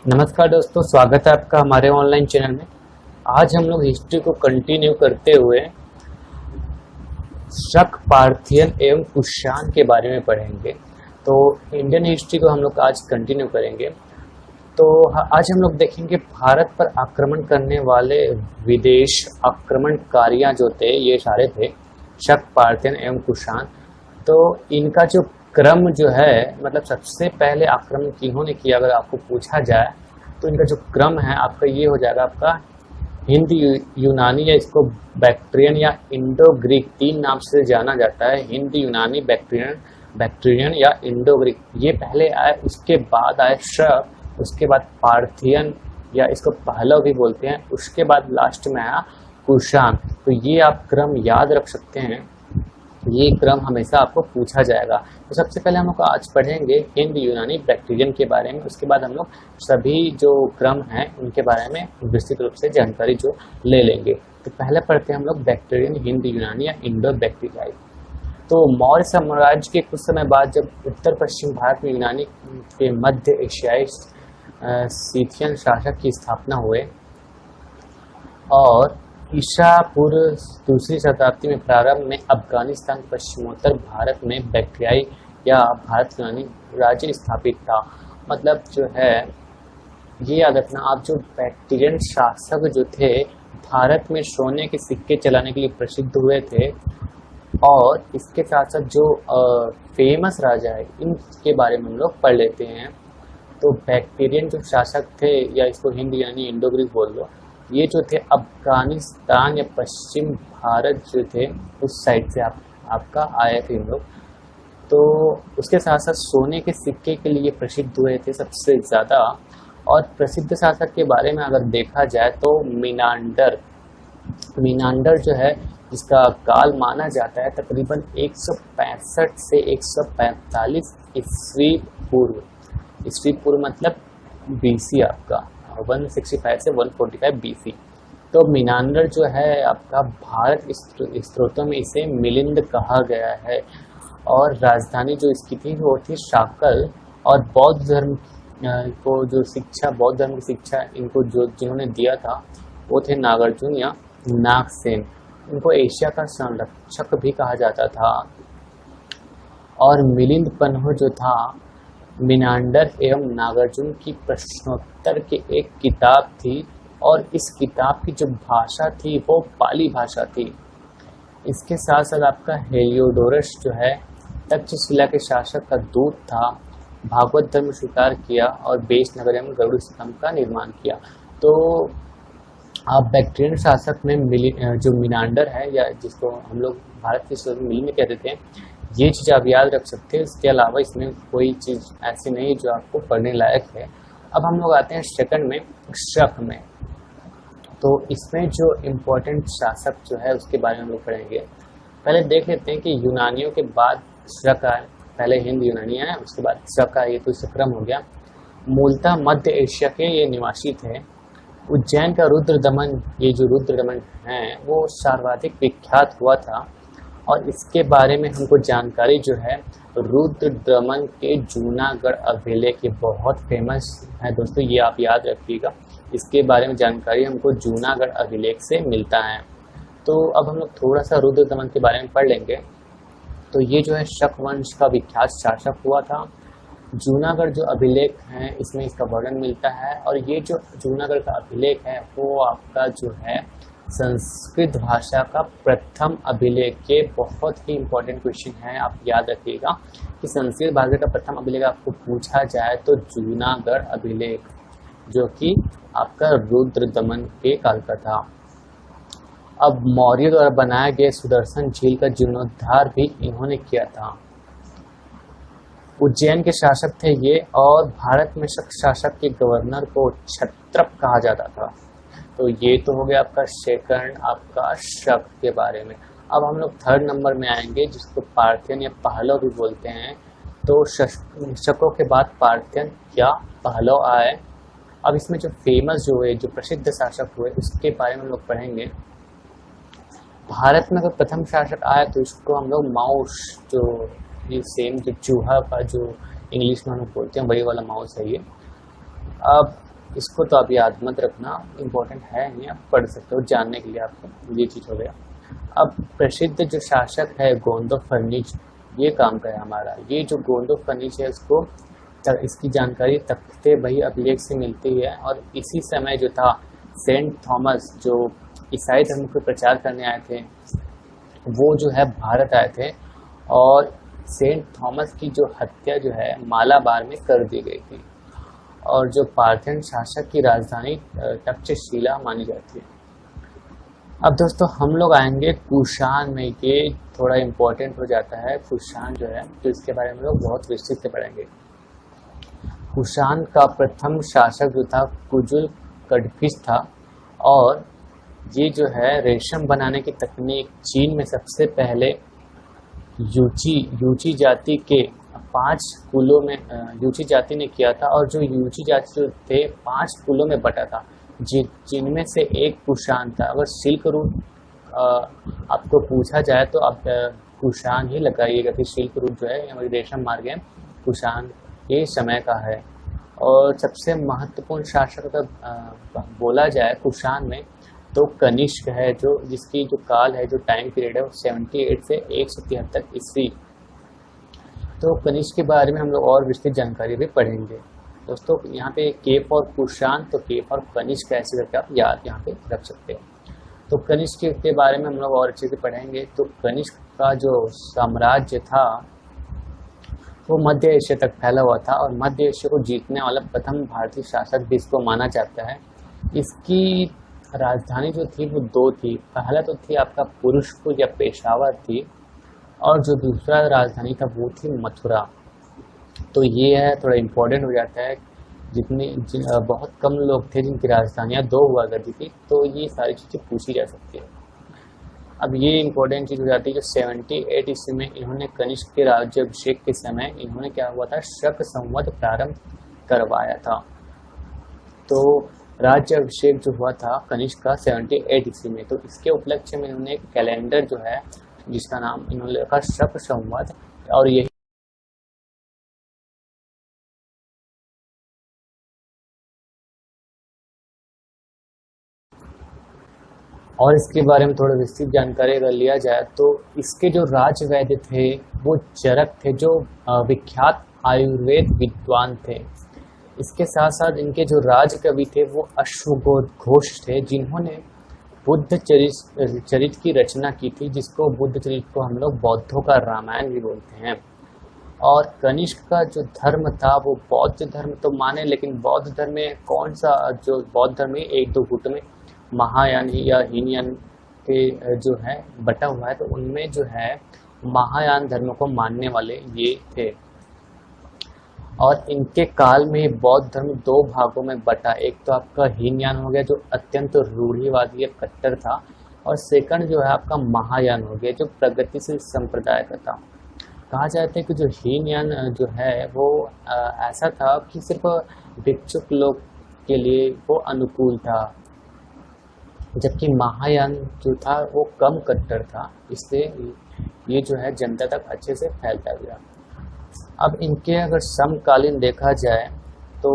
नमस्कार दोस्तों, स्वागत है आपका हमारे ऑनलाइन चैनल में। आज हम लोग हिस्ट्री को कंटिन्यू करते हुए शक, पार्थियन एवं कुषाण के बारे में पढ़ेंगे। तो इंडियन हिस्ट्री को हम लोग आज कंटिन्यू करेंगे। तो आज हम लोग देखेंगे भारत पर आक्रमण करने वाले विदेश आक्रमणकारियां जो थे, ये सारे थे शक, पार्थियन एवं कुषाण। तो इनका जो क्रम जो है, मतलब सबसे पहले आक्रमण किन्होंने किया, अगर आपको पूछा जाए तो इनका जो क्रम है आपका ये हो जाएगा आपका हिंद यूनानी, या इसको बैक्ट्रियन या इंडो ग्रीक, तीन नाम से जाना जाता है। हिंद यूनानी, बैक्ट्रियन या इंडो ग्रीक, ये पहले आए। उसके बाद आए शक, उसके बाद पार्थियन या इसको पहलव भी बोलते हैं, उसके बाद लास्ट में आया कुषाण। तो ये आप क्रम याद रख सकते हैं, ये क्रम हमेशा आपको पूछा जाएगा। तो सबसे पहले हम लोग आज पढ़ेंगे हिंद यूनानी बैक्ट्रियन के बारे में, उसके बाद हम लोग सभी जो क्रम हैं उनके बारे में विस्तृत रूप से जानकारी जो ले लेंगे। तो पहले पढ़ते हैं हम लोग बैक्ट्रियन, हिंद यूनानी या इंडो बैक्ट्रियाई। तो मौर्य साम्राज्य के कुछ समय बाद जब उत्तर पश्चिम भारत में यूनानी के मध्य एशियाई सीथियन शासक की स्थापना हुए और ईसा पूर्व दूसरी शताब्दी में प्रारंभ में अफगानिस्तान पश्चिमोत्तर भारत में बैक्ट्रियाई या भारत यूनानी राज्य स्थापित था। मतलब जो है ये याद रखना आप, जो बैक्ट्रियन शासक जो थे भारत में सोने के सिक्के चलाने के लिए प्रसिद्ध हुए थे, और इसके साथ साथ जो फेमस राजा है इनके बारे में हम लोग पढ़ लेते हैं। तो बैक्ट्रियन जो शासक थे, या इसको हिंद यानी इंडो ग्रीक बोल लो, ये जो थे अफगानिस्तान या पश्चिम भारत जो थे उस साइड से आपका आए थे इन लोग। तो उसके साथ साथ सोने के सिक्के के लिए प्रसिद्ध हुए थे सबसे ज़्यादा। और प्रसिद्ध शासक के बारे में अगर देखा जाए तो मीनांडर जो है, जिसका काल माना जाता है तकरीबन 165 से 145 ईस्वी पूर्व मतलब बीसी आपका 165 से 145 बीसी। तो मीनांडर जो है आपका भारत स्त्रोतों में इसे मिलिंद कहा गया है, और राजधानी जो इसकी थी वो थी शाकल। और बौद्ध धर्म की शिक्षा इनको जिन्होंने दिया था वो थे नागार्जुन या नागसेन। इनको एशिया का संरक्षक भी कहा जाता था। और मिलिंद पन्ह जो था, मीनांडर एवं नागार्जुन की प्रश्नोत्तर की एक किताब थी, और इस किताब की जो भाषा थी वो पाली भाषा थी। इसके साथ साथ आपका हेलियोडोरस जो है तक्षशिला के शासक का दूत था, भागवत धर्म स्वीकार किया और बेस नगर एवं गरुड़ स्तंभ का निर्माण किया। तो आप बैक्ट्रियन शासक में जो मीनांडर है, या जिसको हम लोग भारत के मिलिंद कहते थे, ये चीज़ आप याद रख सकते हैं। इसके अलावा इसमें कोई चीज़ ऐसी नहीं जो आपको पढ़ने लायक है। अब हम लोग आते हैं सेकंड में, शक में। तो इसमें जो इम्पोर्टेंट शासक जो है उसके बारे में हम लोग पढ़ेंगे। पहले देख लेते हैं कि यूनानियों के बाद शक आए। पहले हिंद यूनानी आए, उसके बाद शक आए, ये तो इसका क्रम हो गया। मूलतः मध्य एशिया के ये निवासी थे। उज्जैन का रुद्रदमन, ये जो रुद्रदमन है वो सर्वाधिक विख्यात हुआ था, और इसके बारे में हमको जानकारी जो है रुद्रदमन के जूनागढ़ अभिलेख, ये बहुत फेमस है दोस्तों, ये आप याद रखिएगा। इसके बारे में जानकारी हमको जूनागढ़ अभिलेख से मिलता है। तो अब हम लोग थोड़ा सा रुद्रदमन के बारे में पढ़ लेंगे। तो ये जो है शक वंश का विख्यात शासक हुआ था। जूनागढ़ जो अभिलेख है इसमें इसका वर्णन मिलता है, और ये जो जूनागढ़ का अभिलेख है वो आपका जो है संस्कृत भाषा का प्रथम अभिलेख। ये बहुत ही इम्पोर्टेंट क्वेश्चन है, आप याद रखिएगा कि संस्कृत भाषा का प्रथम अभिलेख आपको पूछा जाए तो जूनागढ़ अभिलेख, जो कि आपका रुद्रदमन के काल का था। अब मौर्य द्वारा बनाए गए सुदर्शन झील का जीर्णोद्धार भी इन्होंने किया था। उज्जैन के शासक थे ये, और भारत में शक शासक के गवर्नर को क्षत्रप कहा जाता था। तो ये तो हो गया आपका सेकंड, आपका शक के बारे में। अब हम लोग थर्ड नंबर में आएंगे, जिसको पार्थियन या पहलव भी बोलते हैं। तो शकों के बाद पार्थियन या पहलव आए। अब इसमें जो फेमस जो हुए, जो प्रसिद्ध शासक हुए, उसके बारे में हम लोग पढ़ेंगे। भारत में अगर प्रथम शासक आया तो इसको हम लोग माउस, जो ये सेम जो चूहा का जो इंग्लिश में हम लोग बोलते हैं वही वाला माउस है ये। अब इसको तो आप याद मत रखना, इम्पोर्टेंट है नहीं, आप पढ़ सकते हो जानने के लिए, आपको ये चीज़ हो गया। अब प्रसिद्ध जो शासक है गोंडो फर्निच, ये काम का है हमारा। ये जो गोंडो फर्निच है उसको इसकी जानकारी तख्ते बही अभिलेख से मिलती है। और इसी समय जो था सेंट थॉमस जो ईसाई धर्म को प्रचार करने आए थे, वो जो है भारत आए थे और सेंट थॉमस की जो हत्या जो है मालाबार में कर दी गई थी और जो पार्थियन शासक की राजधानी तक्षशिला मानी जाती है। अब दोस्तों हम लोग आएंगे कुषाण में, ये थोड़ा इम्पोर्टेंट हो जाता है कुषाण जो है, तो इसके बारे में लोग बहुत विस्तृत से पढ़ेंगे। कुषाण का प्रथम शासक जो था कुजुल कड़फिस था और ये जो है रेशम बनाने की तकनीक चीन में सबसे पहले यूची जाति के 5 कुलों में यूची जाति ने किया था। और जो यूची जाति जो थे 5 कुलों में बटा था, जिनमें से एक कुषाण था। अगर सिल्क रूट आपको पूछा जाए तो आप कुषाण ही लगाइएगा कि सिल्क रूट जो है रेशम मार्ग है, कुषाण ये समय का है। और सबसे महत्वपूर्ण शासक का बोला जाए कुषाण में तो कनिष्क है, जो जिसकी जो काल है, जो टाइम पीरियड है वो 78 से 173 ईस्वी। तो कनिष्क के बारे में हम लोग और विस्तृत जानकारी भी पढ़ेंगे। दोस्तों यहाँ पे के फॉर कुषाण, तो के फॉर कनिष्क ऐसे करके आप याद यहाँ पे रख सकते हैं। तो कनिष्क के बारे में हम लोग और अच्छे से पढ़ेंगे। तो कनिष्क का जो साम्राज्य था वो मध्य एशिया तक फैला हुआ था और मध्य एशिया को जीतने वाला प्रथम भारतीय शासक भी इसको माना जाता है। इसकी राजधानी जो थी वो 2 थी। पहला तो थी आपका पुरुषपुर या पेशावर थी और जो दूसरा राजधानी था वो थी मथुरा। तो ये है थोड़ा इम्पोर्टेंट हो जाता है, बहुत कम लोग थे जिनकी राजधानियाँ 2 हुआ करती थी, तो ये सारी चीज़ें पूछी जा सकती है। अब ये इम्पोर्टेंट चीज़ हो जाती है जो 78 ईस्वी में इन्होंने कनिष्क के राज्याभिषेक के समय इन्होंने क्या हुआ था, शक संवत प्रारंभ करवाया था। तो राज्याभिषेक जो हुआ था कनिष्क का 78 ईस्वी में, तो इसके उपलक्ष्य में इन्होंने एक कैलेंडर जो है जिसका नाम इन्होंने रखा शक संवत, और यही और इसके बारे में थोड़ा विस्तृत जानकारी अगर लिया जाए तो इसके जो राजवैद्य थे वो चरक थे, जो विख्यात आयुर्वेद विद्वान थे। इसके साथ साथ इनके जो राजकवि थे वो अश्वघोष थे, जिन्होंने बुद्ध चरित की रचना की थी, जिसको बुद्ध चरित को हम लोग बौद्धों का रामायण भी बोलते हैं। और कनिष्क का जो धर्म था वो बौद्ध धर्म तो माने, लेकिन बौद्ध धर्म में कौन सा, जो बौद्ध धर्म में 1-2 गुट में महायान या हीनयान के जो है बटा हुआ है, तो उनमें जो है महायान धर्म को मानने वाले ये थे। और इनके काल में बौद्ध धर्म 2 भागों में बटा। एक तो आपका हीनयान हो गया जो अत्यंत रूढ़िवादी या कट्टर था, और सेकंड जो है आपका महायान हो गया जो प्रगतिशील संप्रदाय का था। कहा जाता है कि जो हीनयान जो है वो ऐसा था कि सिर्फ भिक्षुक लोग के लिए वो अनुकूल था, जबकि महायान जो था वो कम कट्टर था, इसलिए ये जो है जनता तक अच्छे से फैलता गया। अब इनके अगर समकालीन देखा जाए तो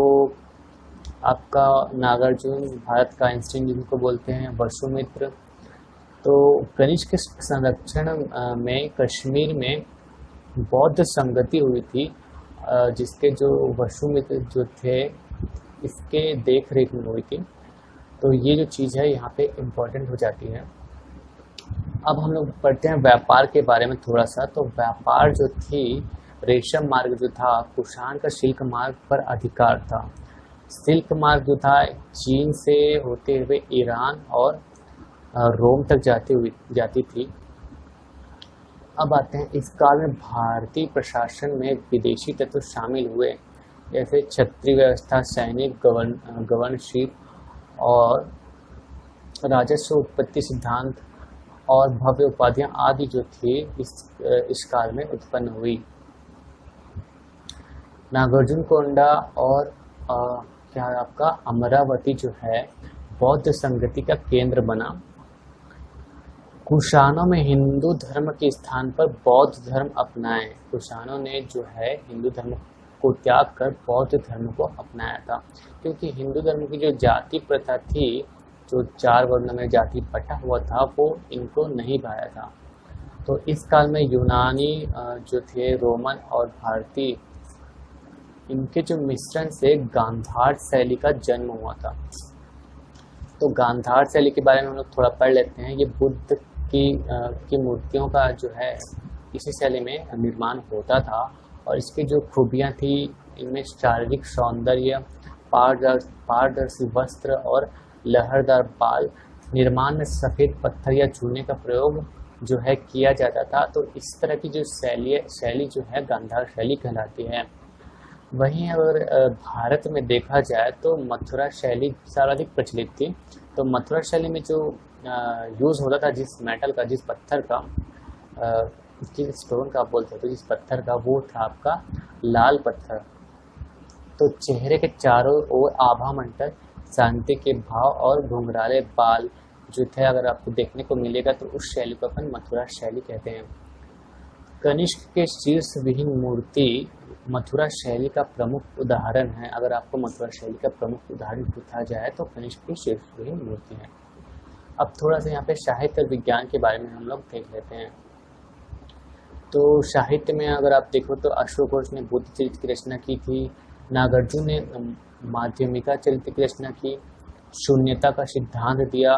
आपका नागार्जुन, भारत का आइंस्टीन जिनको बोलते हैं, वसुमित्र। तो कनिष्क के संरक्षण में कश्मीर में बौद्ध संगति हुई थी, जिसके जो वसुमित्र जो थे इसके देख रेख में हुई थी। तो ये जो चीज़ है यहाँ पे इम्पोर्टेंट हो जाती है। अब हम लोग पढ़ते हैं व्यापार के बारे में थोड़ा सा। तो व्यापार जो थी, रेशम मार्ग जो था, कुषाण का सिल्क मार्ग पर अधिकार था। सिल्क मार्ग जो था चीन से होते हुए ईरान और रोम तक जाती थी। अब आते हैं इस काल में भारतीय प्रशासन में विदेशी तत्व शामिल हुए, जैसे क्षत्रिय व्यवस्था, सैनिक गवर्नरशिप और राजस्व उत्पत्ति सिद्धांत और भव्य उपाधियां आदि जो थी इस काल में उत्पन्न हुई। नागार्जुनकोंडा और क्या आपका अमरावती जो है बौद्ध संगति का केंद्र बना। कुषाणों में हिंदू धर्म के स्थान पर बौद्ध धर्म अपनाए। कुषाणों ने जो है हिंदू धर्म को त्याग कर बौद्ध धर्म को अपनाया था, क्योंकि हिंदू धर्म की जो जाति प्रथा थी, जो 4 वर्णों में जाति बटा हुआ था, वो इनको नहीं भाया था। तो इस काल में यूनानी जो थे, रोमन और भारतीय, इनके जो मिश्रण से गांधार शैली का जन्म हुआ था। तो गांधार शैली के बारे में हम लोग थोड़ा पढ़ लेते हैं। ये बुद्ध की मूर्तियों का जो है इसी शैली में निर्माण होता था, और इसकी जो खूबियाँ थी, इनमें शारीरिक सौंदर्य, पारदर्शी वस्त्र और लहरदार बाल, निर्माण में सफ़ेद पत्थर या चूने का प्रयोग जो है किया जाता था। तो इस तरह की जो शैली जो है गांधार शैली कहलाती है। वहीं अगर भारत में देखा जाए तो मथुरा शैली सर्वाधिक प्रचलित थी। तो मथुरा शैली में जो यूज़ होता था, जिस मेटल का, जिस पत्थर का, जिस स्टोन का आप बोल सकते हो, जिस पत्थर का, वो था आपका लाल पत्थर। तो चेहरे के चारों ओर आभा मंडल, शांति के भाव और घुंघराले बाल जो थे अगर आपको देखने को मिलेगा, तो उस शैली को अपन मथुरा शैली कहते हैं। कनिष्क के शीर्ष विहीन मूर्ति मथुरा शैली का प्रमुख उदाहरण है। अगर आपको मथुरा शैली का प्रमुख उदाहरण पूछा जाए तो कनिष्क की शीर्ष विहीन मूर्ति है। अब थोड़ा सा यहाँ पे साहित्य और विज्ञान के बारे में हम लोग देख लेते हैं। तो साहित्य में अगर आप देखो तो अशोक घोष ने बुद्ध चरित्र की रचना की थी, नागार्जुन ने माध्यमिका चरित्र की रचना की, शून्यता का सिद्धांत दिया,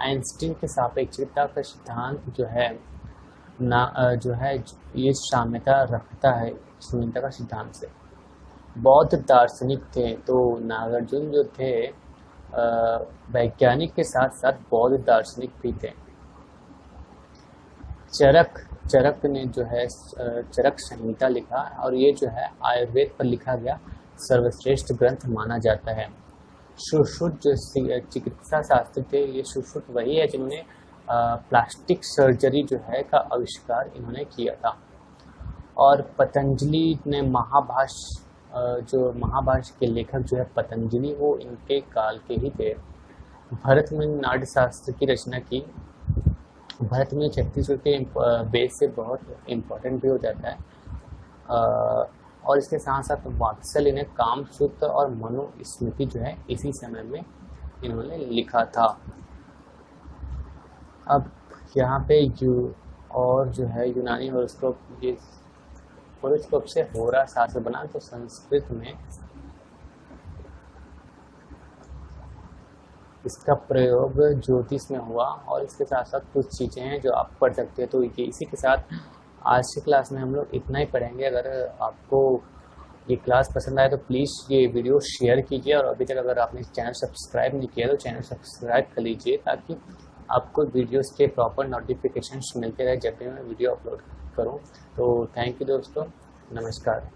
आइंस्टीन के सापेक्षता का सिद्धांत जो है ये साम्यता रखता है शून्यता का सिद्धांत से। बौद्ध दार्शनिक थे, तो नागार्जुन जो थे वैज्ञानिक के साथ साथ बौद्ध दार्शनिक भी थे। चरक ने जो है चरक संहिता लिखा, और ये जो है आयुर्वेद पर लिखा गया सर्वश्रेष्ठ ग्रंथ माना जाता है। सुश्रुत जो चिकित्सा शास्त्र थे, ये सुश्रुत वही है जिन्होंने प्लास्टिक सर्जरी जो है का आविष्कार इन्होंने किया था। और पतंजलि ने जो महाभाष्य के लेखक जो है पतंजलि, वो इनके काल के ही थे। भरत मुनि नाट्य शास्त्र की रचना की। भरत मुनि छत्तीसगढ़ के बेस से बहुत इम्पोर्टेंट भी हो जाता है। और इसके साथ साथ वात्सल्य ने कामसूत्र और मनुस्मृति जो है इसी समय में इन्होंने लिखा था। अब यहाँ पे और जो है यूनानी हॉरोस्कोप, ये हॉरोस्कोप से होरा शास्त्र बना, तो संस्कृत में इसका प्रयोग ज्योतिष में हुआ। और इसके साथ साथ कुछ चीज़ें हैं जो आप पढ़ सकते हैं। तो ये इसी के साथ आज की क्लास में हम लोग इतना ही पढ़ेंगे। अगर आपको ये क्लास पसंद आए तो प्लीज़ ये वीडियो शेयर कीजिए, और अभी तक अगर आपने चैनल सब्सक्राइब नहीं किया तो चैनल सब्सक्राइब कर लीजिए, ताकि आपको वीडियोस के प्रॉपर नोटिफिकेशंस मिलते रहे जब भी मैं वीडियो अपलोड करूं। तो थैंक यू दोस्तों, नमस्कार।